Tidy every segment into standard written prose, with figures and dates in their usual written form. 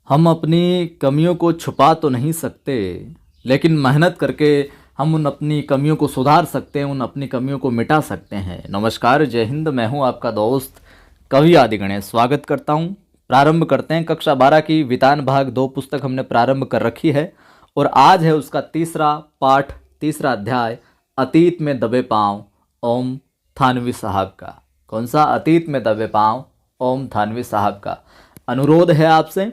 हम अपनी कमियों को छुपा तो नहीं सकते, लेकिन मेहनत करके हम उन अपनी कमियों को सुधार सकते हैं, उन अपनी कमियों को मिटा सकते हैं। नमस्कार, जय हिंद। मैं हूं आपका दोस्त कवि आदि गणेश। स्वागत करता हूं। प्रारंभ करते हैं। कक्षा 12 की वितान भाग 2 पुस्तक हमने प्रारंभ कर रखी है और आज है उसका तीसरा पाठ, तीसरा अध्याय, अतीत में दबे पांव, ओम थानवी साहब का। कौन सा? अतीत में दबे पांव, ओम थानवी साहब का। अनुरोध है आपसे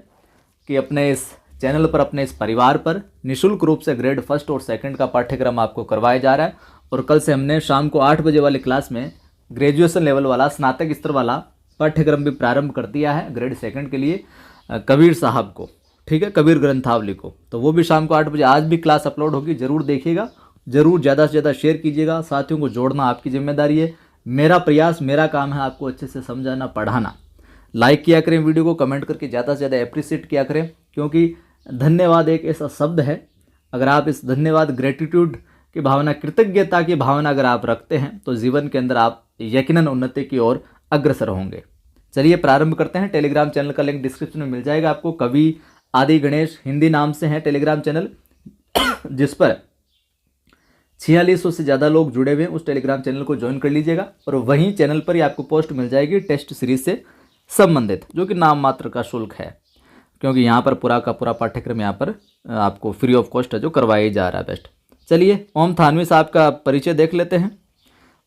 कि अपने इस चैनल पर, अपने इस परिवार पर निःशुल्क रूप से ग्रेड फर्स्ट और सेकंड का पाठ्यक्रम आपको करवाया जा रहा है। और कल से हमने शाम को 8 बजे वाली क्लास में ग्रेजुएशन लेवल वाला, स्नातक स्तर वाला पाठ्यक्रम भी प्रारंभ कर दिया है ग्रेड सेकंड के लिए, कबीर साहब को। ठीक है, कबीर ग्रंथावली को। तो वो भी शाम को 8 बजे आज भी क्लास अपलोड होगी, जरूर देखिएगा, जरूर ज़्यादा से ज़्यादा शेयर कीजिएगा। साथियों को जोड़ना आपकी जिम्मेदारी है। मेरा प्रयास, मेरा काम है आपको अच्छे से समझाना, पढ़ाना। लाइक किया करें वीडियो को, कमेंट करके ज़्यादा से ज़्यादा अप्रिशिएट किया करें, क्योंकि धन्यवाद एक ऐसा शब्द है, अगर आप इस धन्यवाद, ग्रेटिट्यूड की भावना, कृतज्ञता की भावना अगर आप रखते हैं तो जीवन के अंदर आप यकीनन उन्नति की ओर अग्रसर होंगे। चलिए प्रारंभ करते हैं। टेलीग्राम चैनल का लिंक डिस्क्रिप्शन में मिल जाएगा आपको। कवि आदि गणेश हिंदी नाम से है टेलीग्राम चैनल, जिस पर 4600 से ज़्यादा लोग जुड़े हुए हैं। उस टेलीग्राम चैनल को ज्वाइन कर लीजिएगा और वहीं चैनल पर ही आपको पोस्ट मिल जाएगी टेस्ट सीरीज से संबंधित, जो कि नाम मात्र का शुल्क है, क्योंकि यहाँ पर पूरा का पूरा पाठ्यक्रम यहाँ पर आपको फ्री ऑफ कॉस्ट है जो करवाया जा रहा है बेस्ट। चलिए ओम थानवी साहब का परिचय देख लेते हैं।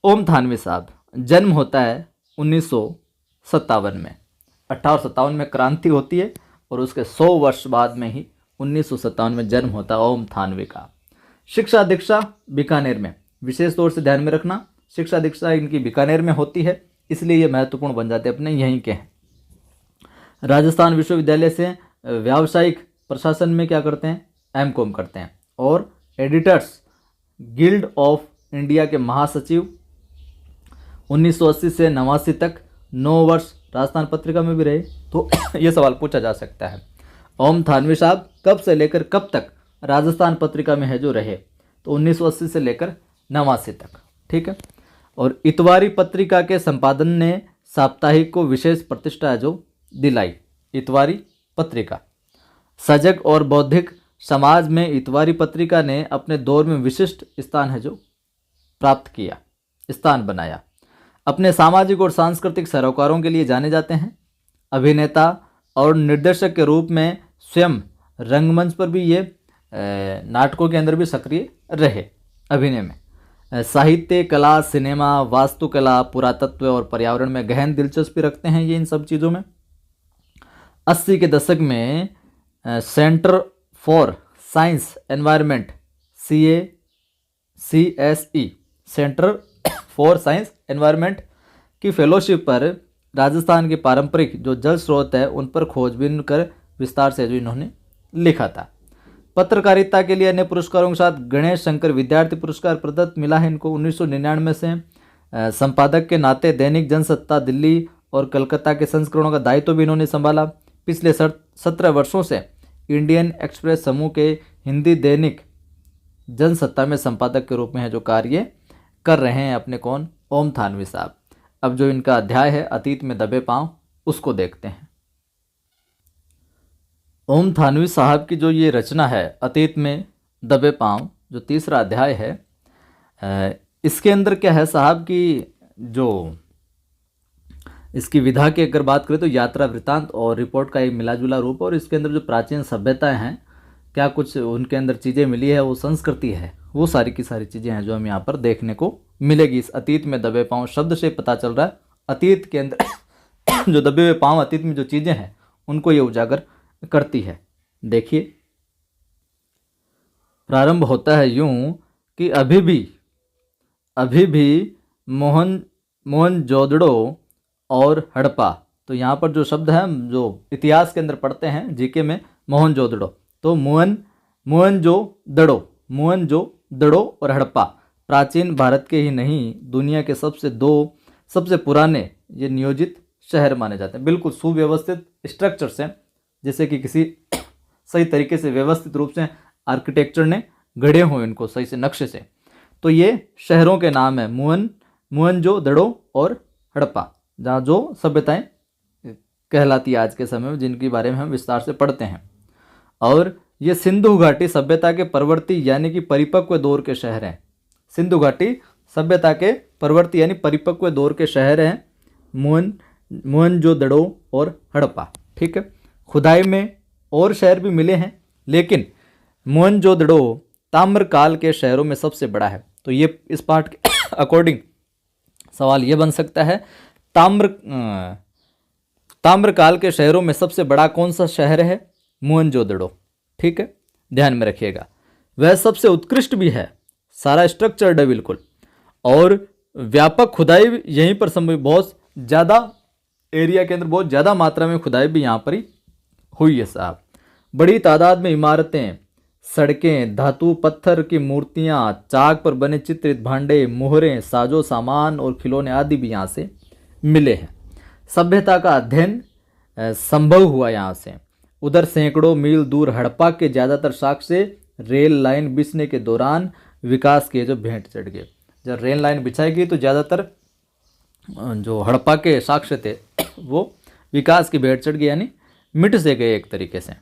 ओम थानवी साहब, जन्म होता है 1957 में। 1857 में क्रांति होती है और उसके 100 वर्ष बाद में ही 1957 में जन्म होता है ओम थानवी का। शिक्षा दीक्षा बीकानेर में, विशेष तौर से ध्यान में रखना, शिक्षा दीक्षा इनकी बीकानेर में होती है, इसलिए ये महत्वपूर्ण बन जाते हैं, अपने यहीं के हैं। राजस्थान विश्वविद्यालय से व्यावसायिक प्रशासन में क्या करते हैं? एमकॉम करते हैं। और एडिटर्स गिल्ड ऑफ इंडिया के महासचिव 1980 से 89 तक 9 वर्ष राजस्थान पत्रिका में भी रहे। तो ये सवाल पूछा जा सकता है, ओम थानवी साहब कब से लेकर कब तक राजस्थान पत्रिका में है जो रहे? तो 1980 से लेकर 89 तक। ठीक है। और इतवारी पत्रिका के संपादन ने साप्ताहिक को विशेष प्रतिष्ठा जो दिलाई। इतवारी पत्रिका, सजग और बौद्धिक समाज में इतवारी पत्रिका ने अपने दौर में विशिष्ट स्थान है जो प्राप्त किया, स्थान बनाया। अपने सामाजिक और सांस्कृतिक सरोकारों के लिए जाने जाते हैं। अभिनेता और निर्देशक के रूप में स्वयं रंगमंच पर भी ये नाटकों के अंदर भी सक्रिय रहे, अभिनय में। साहित्य, कला, सिनेमा, वास्तुकला, पुरातत्व और पर्यावरण में गहन दिलचस्पी रखते हैं ये इन सब चीज़ों में। 80 के दशक में centre for science environment, CSE, centre for science environment की फेलोशिप पर राजस्थान के पारंपरिक जो जल स्रोत है उन पर खोजबीन कर विस्तार से जो इन्होंने लिखा था। पत्रकारिता के लिए अन्य पुरस्कारों के साथ गणेश शंकर विद्यार्थी पुरस्कार प्रदत्त मिला है इनको 1999 से। संपादक के नाते दैनिक जनसत्ता दिल्ली और कलकत्ता के संस्करणों का दायित्व भी इन्होंने संभाला। पिछले 17 वर्षों से इंडियन एक्सप्रेस समूह के हिंदी दैनिक जनसत्ता में संपादक के रूप में है जो कार्य कर रहे हैं अपने कौन? ओम थानवी साहब। अब जो इनका अध्याय है अतीत में दबे पांव, उसको देखते हैं। ओम थानवी साहब की जो ये रचना है अतीत में दबे पांव, जो तीसरा अध्याय है, इसके अंदर क्या है साहब की, जो इसकी विधा की अगर बात करें तो यात्रा वृत्तांत और रिपोर्ट का एक मिलाजुला रूप, और इसके अंदर जो प्राचीन सभ्यताएं हैं, क्या कुछ उनके अंदर चीज़ें मिली है, वो संस्कृति है, वो सारी की सारी चीज़ें हैं जो हम यहाँ पर देखने को मिलेगी। इस अतीत में दबे पांव शब्द से पता चल रहा है अतीत के अंदर जो दबे हुए पांव, अतीत में जो चीज़ें हैं उनको ये उजागर करती है। देखिए, प्रारंभ होता है यूं कि अभी भी मोहनजोदड़ो और हड़प्पा। तो यहाँ पर जो शब्द है जो इतिहास के अंदर पढ़ते हैं जीके में, मोहनजोदड़ो, तो मोहनजोदड़ो और हड़प्पा प्राचीन भारत के ही नहीं दुनिया के सबसे पुराने ये नियोजित शहर माने जाते हैं। बिल्कुल सुव्यवस्थित स्ट्रक्चर से, जैसे कि किसी सही तरीके से व्यवस्थित रूप से आर्किटेक्चर ने गढ़े हुए इनको सही से नक्शे से। तो ये शहरों के नाम है मोहनजोदड़ो और हड़प्पा, जहाँ जो सभ्यताएं कहलाती है आज के समय में, जिनके बारे में हम विस्तार से पढ़ते हैं। और ये सिंधु घाटी सभ्यता के परवर्ती यानी कि परिपक्व दौर के शहर हैं। सिंधु घाटी सभ्यता के परवर्ती यानी परिपक्व दौर के शहर हैं मोहनजोदड़ो और हड़प्पा। ठीक है, खुदाई में और शहर भी मिले हैं, लेकिन मोहनजोदड़ो ताम्रकाल के शहरों में सबसे बड़ा है। तो ये इस पाठ के अकॉर्डिंग सवाल ये बन सकता है, ताम्रकाल के शहरों में सबसे बड़ा कौन सा शहर है? मोहनजोदड़ो। ठीक है, ध्यान में रखिएगा। वह सबसे उत्कृष्ट भी है, सारा स्ट्रक्चर्ड है बिल्कुल, और व्यापक खुदाई यहीं पर संभव, बहुत ज़्यादा एरिया के अंदर बहुत ज़्यादा मात्रा में खुदाई भी यहाँ पर ही हुई है साहब। बड़ी तादाद में इमारतें, सड़कें, धातु पत्थर की मूर्तियाँ, चाक पर बने चित्रित भांडे, मोहरें, साजो सामान और खिलौने आदि भी यहाँ से मिले हैं। सभ्यता का अध्ययन संभव हुआ यहाँ से। उधर सैकड़ों मील दूर हड़प्पा के ज़्यादातर साक्ष्य रेल लाइन बिछने के दौरान विकास के जो भेंट चढ़ गए। जब रेल लाइन बिछाई गई तो ज़्यादातर जो हड़प्पा के साक्ष्य थे वो विकास की भेंट चढ़ गए, यानी मिट से गए एक तरीके से।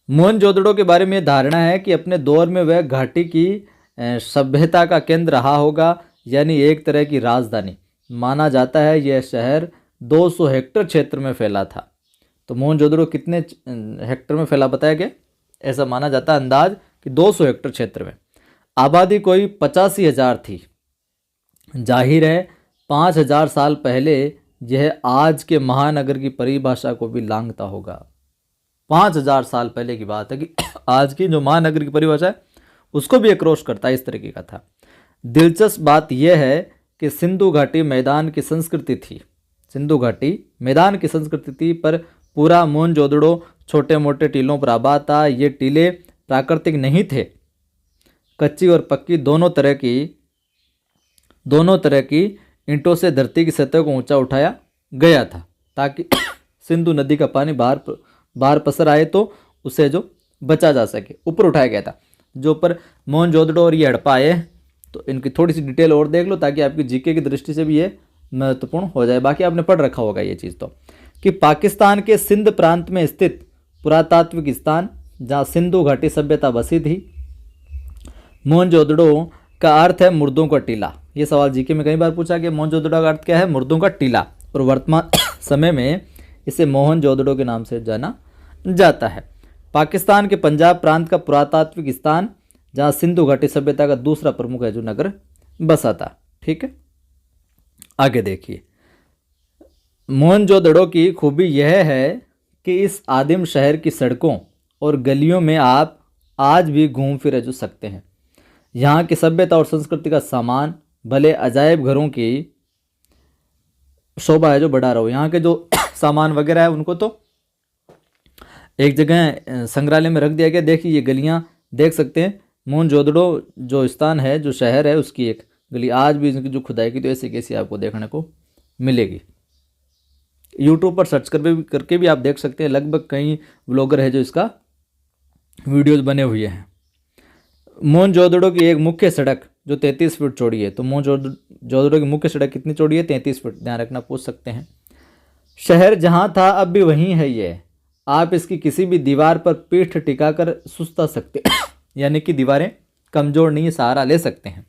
मोहनजोदड़ो के बारे में धारणा है कि अपने दौर में वह घाटी की सभ्यता का केंद्र रहा होगा, यानी एक तरह की राजधानी माना जाता है। यह शहर 200 हेक्टेयर क्षेत्र में फैला था। तो मोहनजोदड़ो कितने हेक्टेयर में फैला बताया गया? ऐसा माना जाता है अंदाज कि 200 हेक्टेयर क्षेत्र में। आबादी कोई 85,000 थी। जाहिर है 5,000 साल पहले यह आज के महानगर की परिभाषा को भी लांघता होगा। 5,000 साल पहले की बात है कि आज की जो महानगर की परिभाषा है उसको भी अक्रोश करता है, इस तरीके का था। दिलचस्प बात यह है कि सिंधु घाटी मैदान की संस्कृति थी। सिंधु घाटी मैदान की संस्कृति थी, पर पूरा मोहनजोदड़ो छोटे मोटे टीलों पर आबाद था। ये टीले प्राकृतिक नहीं थे, कच्ची और पक्की दोनों तरह की ईंटों से धरती की सतह को ऊंचा उठाया गया था, ताकि सिंधु नदी का पानी बाहर पसर आए तो उसे जो बचा जा सके, ऊपर उठाया गया था। जो पर मोहनजोदड़ो और ये हड़प्पा आए, तो इनकी थोड़ी सी डिटेल और देख लो ताकि आपकी जीके की दृष्टि से भी ये महत्वपूर्ण हो जाए। बाकी आपने पढ़ रखा होगा ये चीज़, तो कि पाकिस्तान के सिंध प्रांत में स्थित पुरातात्विक स्थान जहाँ सिंधु घाटी सभ्यता बसी थी। मोहनजोदड़ो का अर्थ है मुर्दों का टीला। ये सवाल जीके में कई बार पूछा गया, मोहनजोदड़ो का अर्थ क्या है? मुर्दों का टीला। और वर्तमान समय में इसे मोहनजोदड़ो के नाम से जाना जाता है। पाकिस्तान के पंजाब प्रांत का पुरातात्विक स्थान जहाँ सिंधु घाटी सभ्यता का दूसरा प्रमुख है जो नगर बसा था। ठीक है, आगे देखिए। मोहनजोदड़ो की खूबी यह है कि इस आदिम शहर की सड़कों और गलियों में आप आज भी घूम फिर जो सकते हैं। यहाँ की सभ्यता और संस्कृति का सामान भले अजायब घरों की शोभा है जो बढ़ा रहा हो। यहाँ के जो सामान वगैरह है उनको तो एक जगह संग्रहालय में रख दिया गया। देखिए ये गलियाँ देख सकते हैं। मोहनजोदड़ो जो स्थान है, जो शहर है, उसकी एक गली आज भी इनकी जो खुदाई की तो ऐसी कैसी आपको देखने को मिलेगी। यूट्यूब पर सर्च करके भी आप देख सकते हैं। लगभग कई व्लॉगर है जो इसका वीडियोज बने हुए हैं। मोहनजोदड़ो की एक मुख्य सड़क जो 33 फीट चौड़ी है। तो मोहनजोदड़ो की मुख्य सड़क कितनी चौड़ी है? 33 फीट। ध्यान रखना, पूछ सकते हैं। शहर जहाँ था अब भी वहीं है। ये आप इसकी किसी भी दीवार पर पीठ टिकाकर सुस्ता सकते यानी कि दीवारें कमज़ोर नहीं, सहारा ले सकते हैं।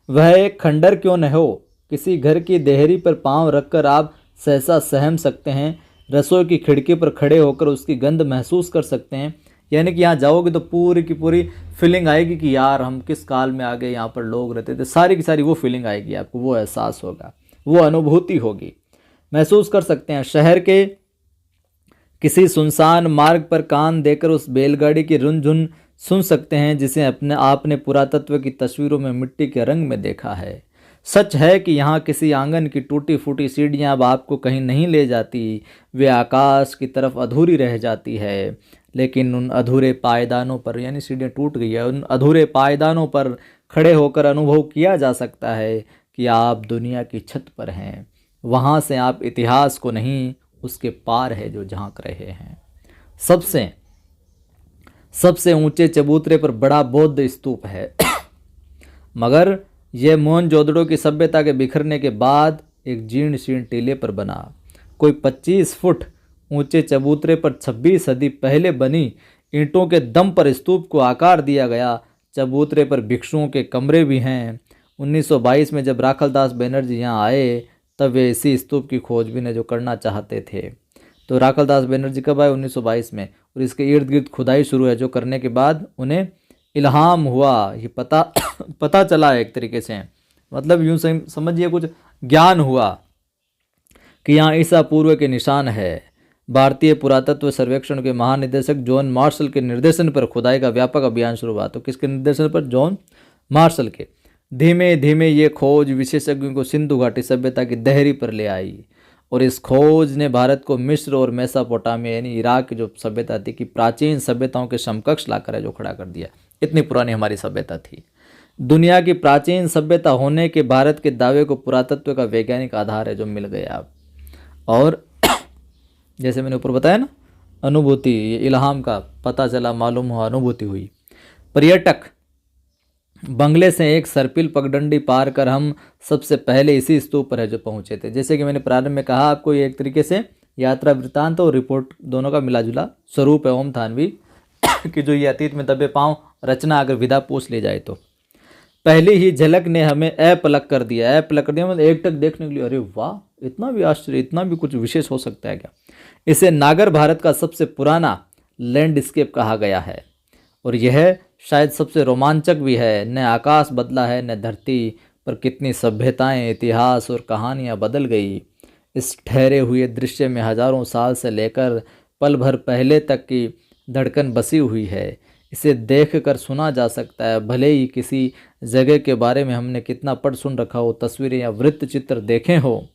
वह एक खंडर क्यों न हो, किसी घर की देहरी पर पांव रखकर आप सहसा सहम सकते हैं। रसोई की खिड़की पर खड़े होकर उसकी गंध महसूस कर सकते हैं। यानी कि यहाँ जाओगे तो पूरी की पूरी फीलिंग आएगी कि यार हम किस काल में आ गए, यहाँ पर लोग रहते थे। सारी की सारी वो फीलिंग आएगी आपको, वो एहसास होगा, वो अनुभूति होगी, महसूस कर सकते हैं। शहर के किसी सुनसान मार्ग पर कान देकर उस बैलगाड़ी की रुनझुन सुन सकते हैं जिसे आपने पुरातत्व की तस्वीरों में मिट्टी के रंग में देखा है। सच है कि यहाँ किसी आंगन की टूटी फूटी सीढ़ियाँ अब आपको कहीं नहीं ले जाती, वे आकाश की तरफ अधूरी रह जाती है। लेकिन उन अधूरे पायदानों पर, यानी सीढ़ियाँ टूट गई है, उन अधूरे पायदानों पर खड़े होकर अनुभव किया जा सकता है कि आप दुनिया की छत पर हैं। वहाँ से आप इतिहास को नहीं, उसके पार है जो झांक रहे हैं। सबसे ऊंचे चबूतरे पर बड़ा बौद्ध स्तूप है मगर यह मोहनजोदड़ो की सभ्यता के बिखरने के बाद एक जीर्ण शीर्ण टीले पर बना। कोई 25 फुट ऊंचे चबूतरे पर 26 सदी पहले बनी ईंटों के दम पर स्तूप को आकार दिया गया। चबूतरे पर भिक्षुओं के कमरे भी हैं। 1922 में जब राखलदास बनर्जी यहाँ आए तब वे इसी स्तूप की खोजबीन जो करना चाहते थे। तो राखलदास बनर्जी कब आए? 1922 में। और इसके इर्द गिर्द खुदाई शुरू है, जो करने के बाद उन्हें इल्हाम हुआ, ये पता चला एक तरीके से, मतलब यूँ समझिए कुछ ज्ञान हुआ कि यहाँ ईसा पूर्व के निशान है। भारतीय पुरातत्व सर्वेक्षण के महानिदेशक जॉन मार्शल के निर्देशन पर खुदाई का व्यापक अभियान शुरू हुआ। तो किसके निर्देशन पर? जॉन मार्शल के। धीमे धीमे ये खोज विशेषज्ञों को सिंधु घाटी सभ्यता की दहरी पर ले आई और इस खोज ने भारत को मिस्र और मेसोपोटामिया यानी इराक की जो सभ्यता थी कि प्राचीन सभ्यताओं के समकक्ष लाकर जो खड़ा कर दिया। इतनी पुरानी हमारी सभ्यता थी। दुनिया की प्राचीन सभ्यता होने के भारत के दावे को पुरातत्व का वैज्ञानिक आधार है जो मिल गया। और जैसे मैंने ऊपर बताया ना, अनुभूति, ये इल्हाम का पता चला, मालूम हुआ, अनुभूति हुई। पर्यटक बंगले से एक सर्पिल पगडंडी पार कर हम सबसे पहले इसी स्तूप पर है जो पहुंचे थे। जैसे कि मैंने प्रारंभ में कहा आपको, ये एक तरीके से यात्रा वृत्तांत और रिपोर्ट दोनों का मिलाजुला स्वरूप है ओम थानवी कि जो ये अतीत में दबे पांव रचना अगर विधा पूछ ली जाए तो पहली ही झलक ने हमें अपलक कर दिया। अपलक कर दिया मतलब एक टक देखने के लिए, अरे वाह, इतना भी आश्चर्य, इतना भी कुछ विशेष हो सकता है क्या? इसे नागर भारत का सबसे पुराना लैंडस्केप कहा गया है और यह शायद सबसे रोमांचक भी है। न आकाश बदला है न धरती, पर कितनी सभ्यताएं, इतिहास और कहानियां बदल गई। इस ठहरे हुए दृश्य में हजारों साल से लेकर पल भर पहले तक की धड़कन बसी हुई है। इसे देखकर सुना जा सकता है, भले ही किसी जगह के बारे में हमने कितना पढ़ सुन रखा हो, तस्वीरें या वृत्त चित्र देखे हो।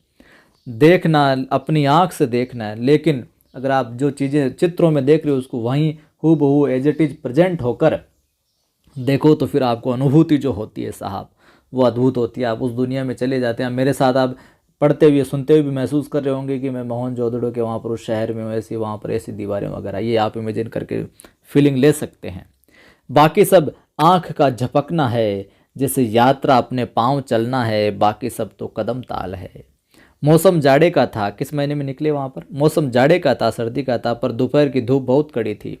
देखना अपनी आँख से देखना है, लेकिन अगर आप जो चीज़ें चित्रों में देख रहे हो उसको वहीं हूबहू एज इट इज प्रेजेंट होकर देखो तो फिर आपको अनुभूति जो होती है साहब वो अद्भुत होती है। आप उस दुनिया में चले जाते हैं। मेरे साथ आप पढ़ते हुए सुनते हुए भी महसूस कर रहे होंगे कि मैं मोहनजोदड़ो के वहाँ पर उस शहर में ऐसी वहाँ पर ऐसी दीवारें वगैरह, ये आप इमेजिन करके फीलिंग ले सकते हैं। बाकी सब आँख का झपकना है, जैसे यात्रा अपने पाँव चलना है, बाकी सब तो कदम ताल है। मौसम जाड़े का था। किस महीने में निकले वहाँ पर? मौसम जाड़े का था, सर्दी का था, पर दोपहर की धूप बहुत कड़ी थी।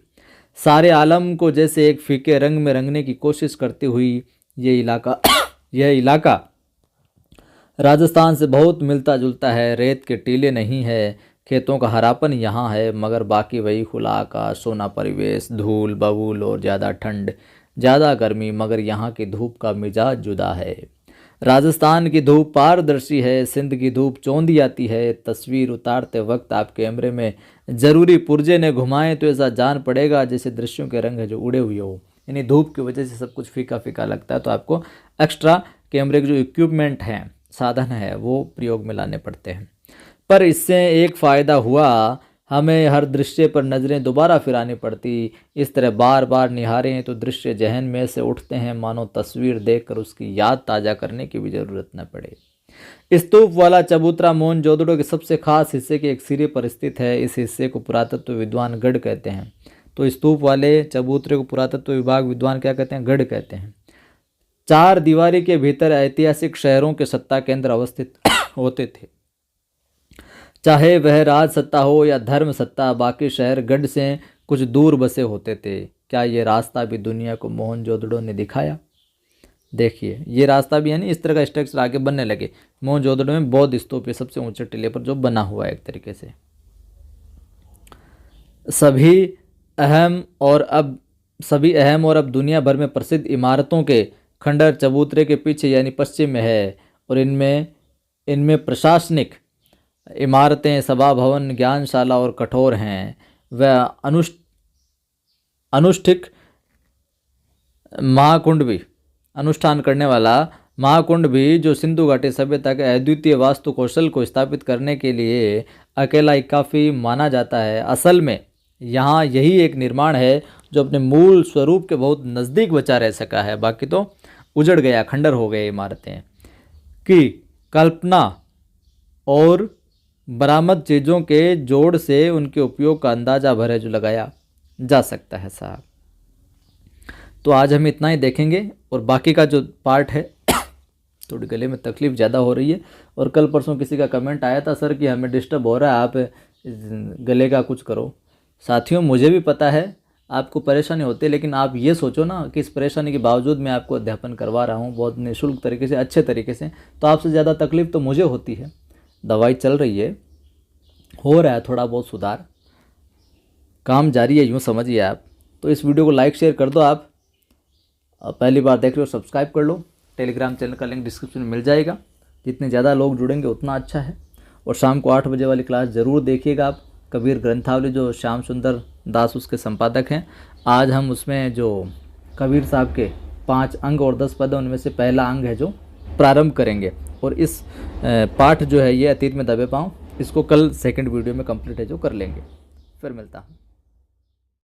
सारे आलम को जैसे एक फीके रंग में रंगने की कोशिश करती हुई यह इलाका राजस्थान से बहुत मिलता जुलता है। रेत के टीले नहीं है, खेतों का हरापन यहाँ है, मगर बाकी वही खुला आकाश, सोना परिवेश, धूल बबूल और ज़्यादा ठंड, ज़्यादा गर्मी, मगर यहाँ की धूप का मिजाज जुदा है। राजस्थान की धूप पारदर्शी है, सिंध की धूप चौंधी आती है। तस्वीर उतारते वक्त आप कैमरे में ज़रूरी पुर्जे ने घुमाएं तो ऐसा जान पड़ेगा जैसे दृश्यों के रंग है जो उड़े हुए हो। यानी धूप की वजह से सब कुछ फीका फीका लगता है, तो आपको एक्स्ट्रा कैमरे के जो इक्विपमेंट हैं, साधन है, वो प्रयोग में लाने पड़ते हैं। पर इससे एक फ़ायदा हुआ, हमें हर दृश्य पर नज़रें दोबारा फिरानी पड़ती। इस तरह बार बार निहारें तो दृश्य जहन में से उठते हैं, मानो तस्वीर देखकर उसकी याद ताज़ा करने की भी ज़रूरत न पड़े। स्तूप वाला चबूतरा मोहनजोदड़ो के सबसे खास हिस्से के एक सिरे पर स्थित है। इस हिस्से को पुरातत्व विद्वान गढ़ कहते हैं। तो स्तूप वाले चबूतरे को पुरातत्व विभाग विद्वान क्या कहते हैं? गढ़ कहते हैं। 4 दीवारी के भीतर ऐतिहासिक शहरों के सत्ता केंद्र अवस्थित होते थे, चाहे वह राज सत्ता हो या धर्म सत्ता। बाकी शहर गढ़ से कुछ दूर बसे होते थे। क्या ये रास्ता भी दुनिया को मोहनजोदड़ो ने दिखाया? देखिए ये रास्ता भी, यानी इस तरह का स्ट्रक्चर आगे बनने लगे। मोहनजोदड़ो में बौद्ध स्तूप ये सबसे ऊंचे टीले पर जो बना हुआ है एक तरीके से। सभी अहम और अब दुनिया भर में प्रसिद्ध इमारतों के खंडर चबूतरे के पीछे यानी पश्चिम में है और इनमें प्रशासनिक इमारतें, सभा भवन, ज्ञानशाला और कठोर हैं। वह अनुष्ठिक महाकुंड भी, अनुष्ठान करने वाला महाकुंड भी, जो सिंधु घाटी सभ्यता के अद्वितीय वास्तु कौशल को स्थापित करने के लिए अकेला ही काफ़ी माना जाता है। असल में यहाँ यही एक निर्माण है जो अपने मूल स्वरूप के बहुत नज़दीक बचा रह सका है। बाकी तो उजड़ गया, खंडर हो गए इमारतें की कल्पना और बरामद चीज़ों के जोड़ से उनके उपयोग का अंदाज़ा भर है जो लगाया जा सकता है साहब। तो आज हम इतना ही देखेंगे और बाकी का जो पार्ट है थोड़ी गले में तकलीफ़ ज़्यादा हो रही है। और कल परसों किसी का कमेंट आया था सर कि हमें डिस्टर्ब हो रहा है, आप गले का कुछ करो। साथियों, मुझे भी पता है आपको परेशानी होती है, लेकिन आप ये सोचो ना कि इस परेशानी के बावजूद मैं आपको अध्यापन करवा रहा हूँ बहुत निःशुल्क तरीके से, अच्छे तरीके से, तो आपसे ज़्यादा तकलीफ़ तो मुझे होती है। दवाई चल रही है, हो रहा है थोड़ा बहुत सुधार, काम जारी है, यूँ समझिए आप। तो इस वीडियो को लाइक शेयर कर दो। आप पहली बार देख रहे हो सब्सक्राइब कर लो। टेलीग्राम चैनल का लिंक डिस्क्रिप्शन में मिल जाएगा। जितने ज़्यादा लोग जुड़ेंगे उतना अच्छा है। और शाम को 8 बजे वाली क्लास ज़रूर देखिएगा आप। कबीर ग्रंथावली जो श्याम सुंदर दास उसके संपादक हैं, आज हम उसमें जो कबीर साहब के 5 अंग और 10 पद, उनमें से पहला अंग है जो प्रारंभ करेंगे। और इस पाठ जो है ये अतीत में दबे पाँव, इसको कल सेकंड वीडियो में कंप्लीट है जो कर लेंगे। फिर मिलता हूँ।